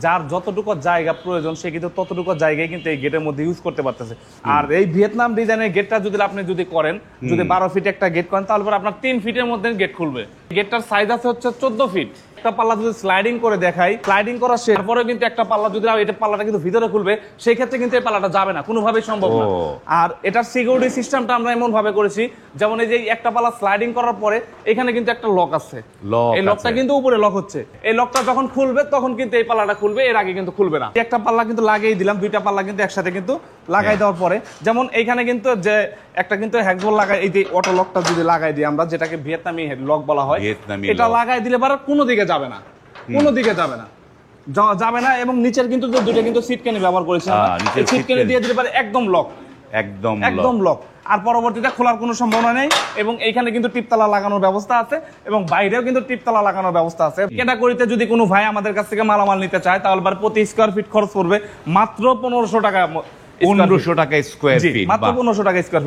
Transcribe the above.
যার যতটুকু জায়গা প্রয়োজন সে কিন্তু ততটুকু জায়গায় কিন্তু এই গেটের মধ্যে ইউজ করতে পারতেছে। আর এই ভিয়েতনাম ডিজাইনের গেটটা যদি আপনি করেন, যদি 12 ফিট একটা গেট করেন, তাহলে আপনার 3 ফিটের মধ্যে গেট খুলবে। গেটটার সাইজ আছে হচ্ছে 14 ফিট। একটা পাল্লা যদি স্লাইডিং করে দেখাই, স্লাইডিং করার পরে কিন্তু একটা পাল্লা যদি এটা পাল্লাটা কিন্তু ভিতরে খুলবে, সেই ক্ষেত্রে কিন্তু এই পাল্লাটা যাবে না, কোনোভাবেই সম্ভব না। আর এটার সিকিউরিটি সিস্টেমটা আমরা এমন ভাবে করেছি, যেমন এই যে একটা পাল্লা স্লাইডিং করার পরে এখানে কিন্তু একটা লক আছে, এই লকটা কিন্তু উপরে লক হচ্ছে। এই লকটা যখন খুলবে তখন কিন্তু এই পাল্লাটা খুলবে, এর আগে কিন্তু খুলবে না। একটা পাল্লা কিন্তু লাগিয়ে দিলাম, দুইটা পাল্লা কিন্তু একসাথে কিন্তু লাগাই দেওয়ার পরে, যেমন এইখানে কিন্তু যে একটা কিন্তু হ্যাকবল লাগাই, এই যে অটো লকটা যদি লাগাই দিই আমরা, যেটাকে ভিয়েতনামি লক বলা হয়, এটা লাগাই দিলে পরে কোনো দিকে যাবে না, কোনো দিকে যাবে না, যাবে না। এবং নিচের কিন্তু দুটো কিন্তু সিটকানি ব্যবহার করেছি, সিটকানি দিয়ে দিলে পরে একদম লক, একদম লক। আর পরবর্তীতে খোলার কোনো সম্ভাবনা নেই। এবং এইখানে কিন্তু টিপতলা লাগানোর ব্যবস্থা আছে, এবং বাইরেও কিন্তু টিপতলা লাগানোর ব্যবস্থা আছে। ক্যাটাগরিতে যদি কোনো ভাই আমাদের কাছ থেকে মালামাল নিতে চায়, তাহলে প্রতি স্কয়ার ফিট খরচ পড়বে মাত্র 1500 টাকা। 1500 টাকা স্কয়ার ফিট, মাত্র 1500 টাকা স্কয়ার ফিট।